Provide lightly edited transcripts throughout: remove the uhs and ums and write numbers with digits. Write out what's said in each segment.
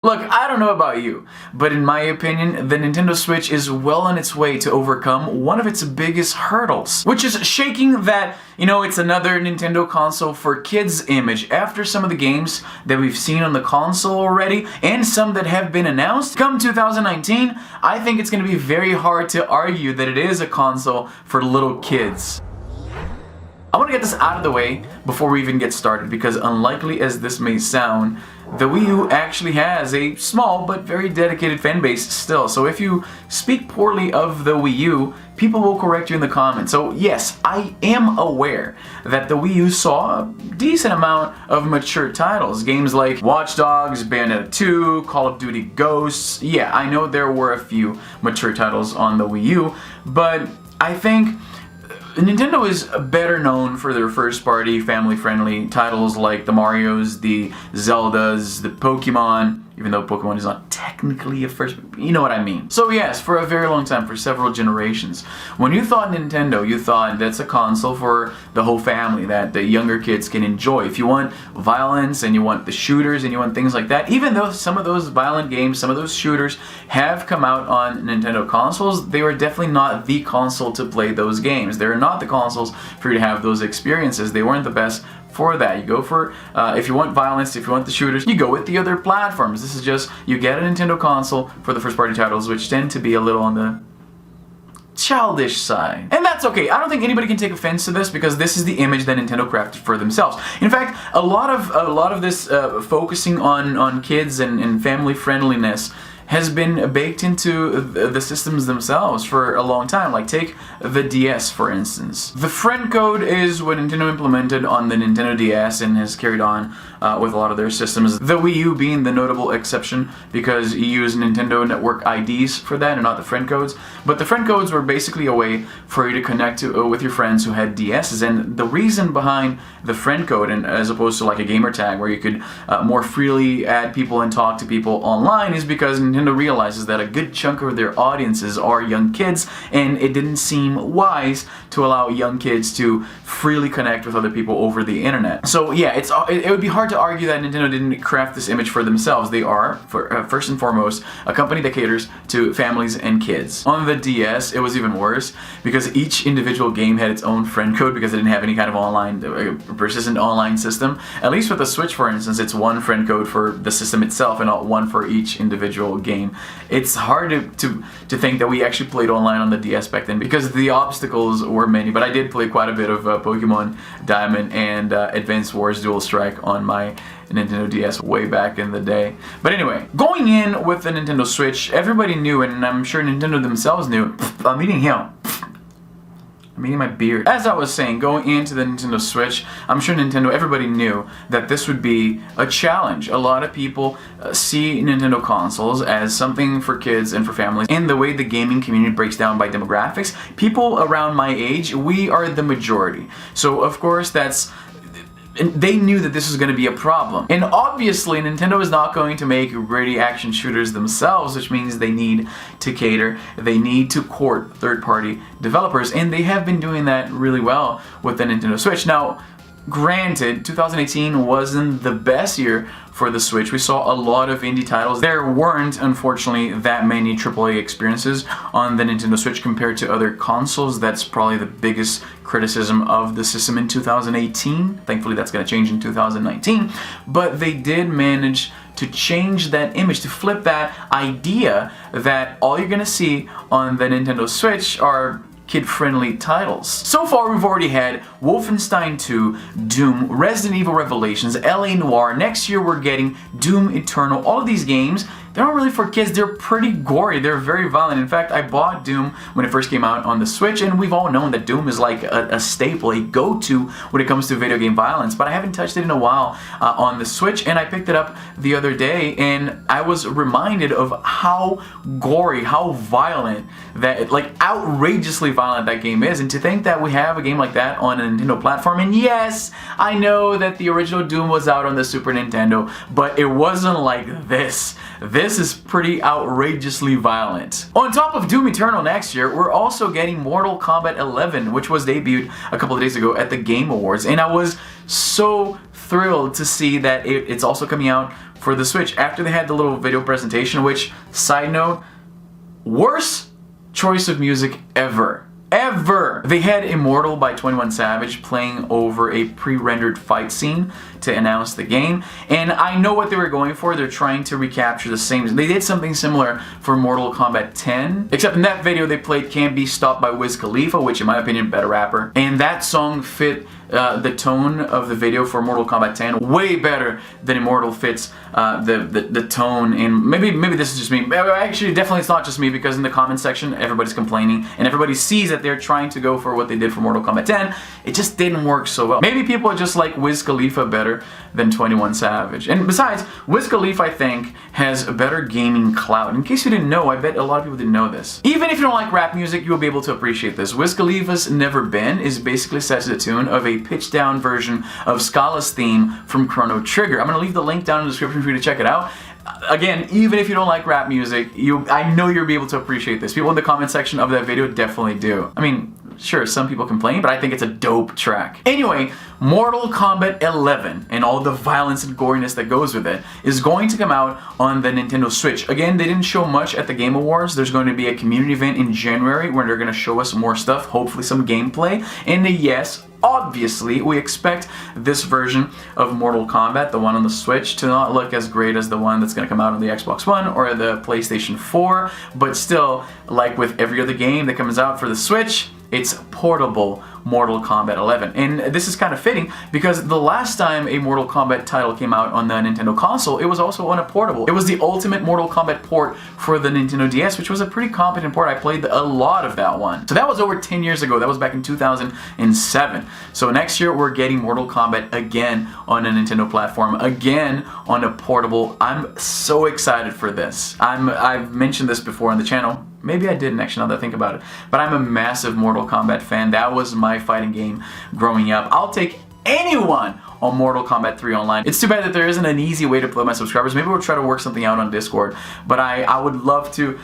Look, I don't know about you, but in my opinion, the Nintendo Switch is well on its way to overcome one of its biggest hurdles, which is shaking that, it's another Nintendo console for kids image after some of the games that we've seen on the console already, and some that have been announced. Come 2019, I think it's going to be very hard to argue that it is a console for little kids. I want to get this out of the way before we even get started, because unlikely as this may sound, the Wii U actually has a small but very dedicated fan base still. So if you speak poorly of the Wii U, people will correct you in the comments. So yes, I am aware that the Wii U saw a decent amount of mature titles. Games like Watch Dogs, Bayonetta 2, Call of Duty Ghosts. Yeah, I know there were a few mature titles on the Wii U, but I think Nintendo is better known for their first-party, family-friendly titles like the Marios, the Zeldas, the Pokemon, even though Pokemon is not technically a first, you know what I mean. So yes, for a very long time, for several generations, when you thought Nintendo, you thought that's a console for the whole family that the younger kids can enjoy. If you want violence and you want the shooters and you want things like that, even though some of those violent games, some of those shooters have come out on Nintendo consoles, they were definitely not the console to play those games. They're not the consoles for you to have those experiences. They weren't the best for that. You go for, if you want violence, if you want the shooters, you go with the other platforms. This is just, you get a Nintendo console for the first party titles, which tend to be a little on the childish side. And that's okay. I don't think anybody can take offense to this, because this is the image that Nintendo crafted for themselves. In fact, a lot of this focusing on kids and family friendliness has been baked into the systems themselves for a long time. Like, take the DS, for instance. The friend code is what Nintendo implemented on the Nintendo DS and has carried on with a lot of their systems. The Wii U being the notable exception, because you use Nintendo Network IDs for that and not the friend codes. But the friend codes were basically a way for you to connect with your friends who had DSs. And the reason behind the friend code, and as opposed to like a gamer tag where you could more freely add people and talk to people online, is because Nintendo realizes that a good chunk of their audiences are young kids, and it didn't seem wise to allow young kids to freely connect with other people over the internet. So yeah, it would be hard to argue that Nintendo didn't craft this image for themselves. They are, first and foremost, a company that caters to families and kids. On the DS, it was even worse, because each individual game had its own friend code, because it didn't have any kind of online, persistent online system. At least with the Switch, for instance, it's one friend code for the system itself and not one for each individual game. It's hard to think that we actually played online on the DS back then, because the obstacles were many. But I did play quite a bit of Pokemon Diamond and Advance Wars Dual Strike on my Nintendo DS way back in the day. But anyway, going in with the Nintendo Switch, everybody knew, and I'm sure Nintendo themselves knew. I'm eating him. I'm eating my beard. As I was saying, going into the Nintendo Switch, I'm sure Nintendo, everybody knew that this would be a challenge. A lot of people see Nintendo consoles as something for kids and for families. And the way the gaming community breaks down by demographics, people around my age, we are the majority. So of course and they knew that this was going to be a problem. And obviously, Nintendo is not going to make gritty action shooters themselves, which means they need to cater, they need to court third-party developers, and they have been doing that really well with the Nintendo Switch. Now, granted, 2018 wasn't the best year for the Switch. We saw a lot of indie titles. There weren't, unfortunately, that many AAA experiences on the Nintendo Switch compared to other consoles. That's probably the biggest criticism of the system in 2018. Thankfully, that's going to change in 2019. But they did manage to change that image, to flip that idea that all you're going to see on the Nintendo Switch are kid-friendly titles. So far, we've already had Wolfenstein 2, Doom, Resident Evil Revelations, LA Noire. Next year, we're getting Doom Eternal. All of these games, they're not really for kids. They're pretty gory. They're very violent. In fact, I bought Doom when it first came out on the Switch, and we've all known that Doom is like a staple, a go-to when it comes to video game violence, but I haven't touched it in a while on the Switch, and I picked it up the other day, and I was reminded of how gory, how violent that, like, outrageously violent that game is. And to think that we have a game like that on a Nintendo platform, and yes, I know that the original Doom was out on the Super Nintendo, but it wasn't like this. This is pretty outrageously violent. On top of Doom Eternal next year, we're also getting Mortal Kombat 11, which was debuted a couple of days ago at the Game Awards, and I was so thrilled to see that it's also coming out for the Switch after they had the little video presentation, which, side note, worst choice of music ever. Ever! They had Immortal by 21 Savage playing over a pre-rendered fight scene to announce the game, and I know what they were going for. They're trying to recapture the same. They did something similar for Mortal Kombat 10, except in that video they played Can't Be Stopped by Wiz Khalifa, which in my opinion, better rapper, and that song fit the tone of the video for Mortal Kombat 10 way better than Immortal fits the tone. And maybe this is just me. Actually, definitely it's not just me, because in the comment section everybody's complaining and everybody sees that they're trying to go for what they did for Mortal Kombat 10. It just didn't work so well. Maybe people just like Wiz Khalifa better than 21 Savage. And besides, Wiz Khalifa, I think, has a better gaming clout. In case you didn't know, I bet a lot of people didn't know this. Even if you don't like rap music, you will be able to appreciate this. Wiz Khalifa's Never Been is basically set to the tune of a pitched down version of Scala's theme from Chrono Trigger. I'm going to leave the link down in the description for you to check it out. Again, even if you don't like rap music, I know you'll be able to appreciate this. People in the comment section of that video definitely do. I mean, sure, some people complain, but I think it's a dope track. Anyway, Mortal Kombat 11 and all the violence and goriness that goes with it is going to come out on the Nintendo Switch. Again, they didn't show much at the Game Awards. There's going to be a community event in January where they're going to show us more stuff, hopefully some gameplay. And yes, obviously, we expect this version of Mortal Kombat, the one on the Switch, to not look as great as the one that's going to come out on the Xbox One or the PlayStation 4, but still, like with every other game that comes out for the Switch, it's portable Mortal Kombat 11. And this is kind of fitting because the last time a Mortal Kombat title came out on the Nintendo console, it was also on a portable. It was the ultimate Mortal Kombat port for the Nintendo DS, which was a pretty competent port. I played a lot of that one. So that was over 10 years ago. That was back in 2007. So next year we're getting Mortal Kombat again on a Nintendo platform, again on a portable. I'm so excited for this. I've mentioned this before on the channel. Maybe I didn't actually, now that I think about it. But I'm a massive Mortal Kombat fan. That was my fighting game growing up. I'll take anyone on Mortal Kombat 3 online. It's too bad that there isn't an easy way to play with my subscribers. Maybe we'll try to work something out on Discord. But I would love to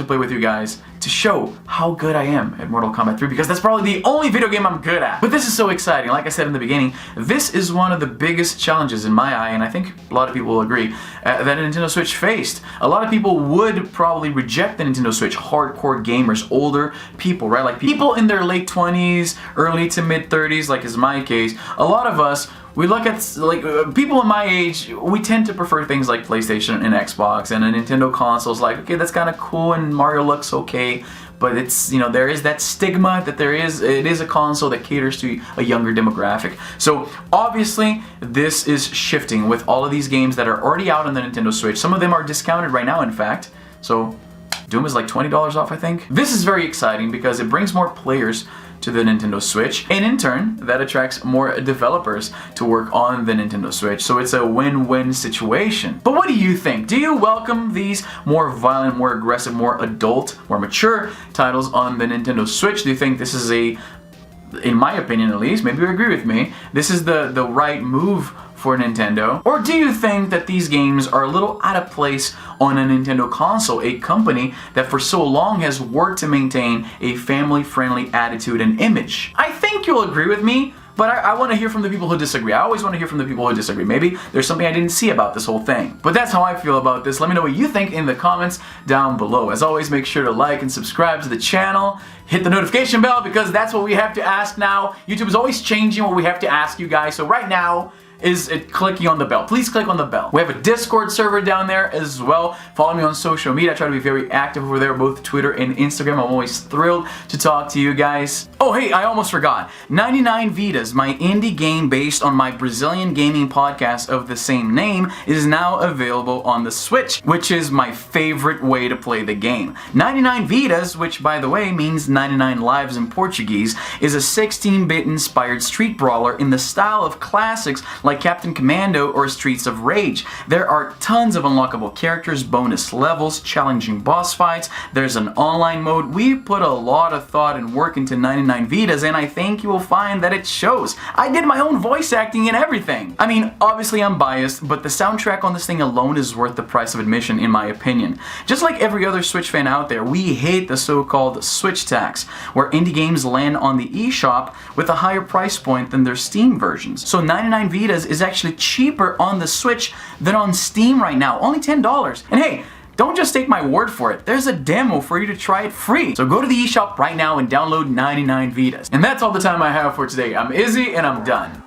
play with you guys to show how good I am at Mortal Kombat 3, because that's probably the only video game I'm good at. But this is so exciting. Like I said in the beginning, this is one of the biggest challenges in my eye, and I think a lot of people will agree, that Nintendo Switch faced. A lot of people would probably reject the Nintendo Switch. Hardcore gamers, older people, right? Like people in their late 20s, early to mid 30s, like is my case. A lot of us, we look at, like, people in my age, we tend to prefer things like PlayStation and Xbox, and a Nintendo console is like, okay, that's kind of cool, and Mario looks okay, but it's, you know, there is that stigma that it is a console that caters to a younger demographic. So obviously, this is shifting with all of these games that are already out on the Nintendo Switch. Some of them are discounted right now, in fact, so Doom is like $20 off, I think. This is very exciting because it brings more players to the Nintendo Switch, and in turn, that attracts more developers to work on the Nintendo Switch, so it's a win-win situation. But what do you think? Do you welcome these more violent, more aggressive, more adult, more mature titles on the Nintendo Switch? Do you think this is in my opinion at least, maybe you agree with me, this is the right move for Nintendo? Or do you think that these games are a little out of place on a Nintendo console, a company that for so long has worked to maintain a family-friendly attitude and image? I think you'll agree with me, but I want to hear from the people who disagree. I always want to hear from the people who disagree. Maybe there's something I didn't see about this whole thing. But that's how I feel about this. Let me know what you think in the comments down below. As always, make sure to like and subscribe to the channel. Hit the notification bell, because that's what we have to ask now. YouTube is always changing what we have to ask you guys. So right now, is it clicking on the bell. Please click on the bell. We have a Discord server down there as well. Follow me on social media. I try to be very active over there, both Twitter and Instagram. I'm always thrilled to talk to you guys. Oh, hey, I almost forgot. 99 Vidas, my indie game based on my Brazilian gaming podcast of the same name, is now available on the Switch, which is my favorite way to play the game. 99 Vidas, which by the way means 99 lives in Portuguese, is a 16-bit inspired street brawler in the style of classics like Captain Commando or Streets of Rage. There are tons of unlockable characters, bonus levels, challenging boss fights, there's an online mode. We put a lot of thought and work into 99 Vidas, and I think you will find that it shows. I did my own voice acting and everything. I mean, obviously I'm biased, but the soundtrack on this thing alone is worth the price of admission in my opinion. Just like every other Switch fan out there, we hate the so-called Switch tax, where indie games land on the eShop with a higher price point than their Steam versions. So 99 Vidas Vitas is actually cheaper on the Switch than on Steam right now, only $10. And hey, don't just take my word for it. There's a demo for you to try it free. So go to the eShop right now and download 99 Vitas. And that's all the time I have for today. I'm Izzy and I'm done.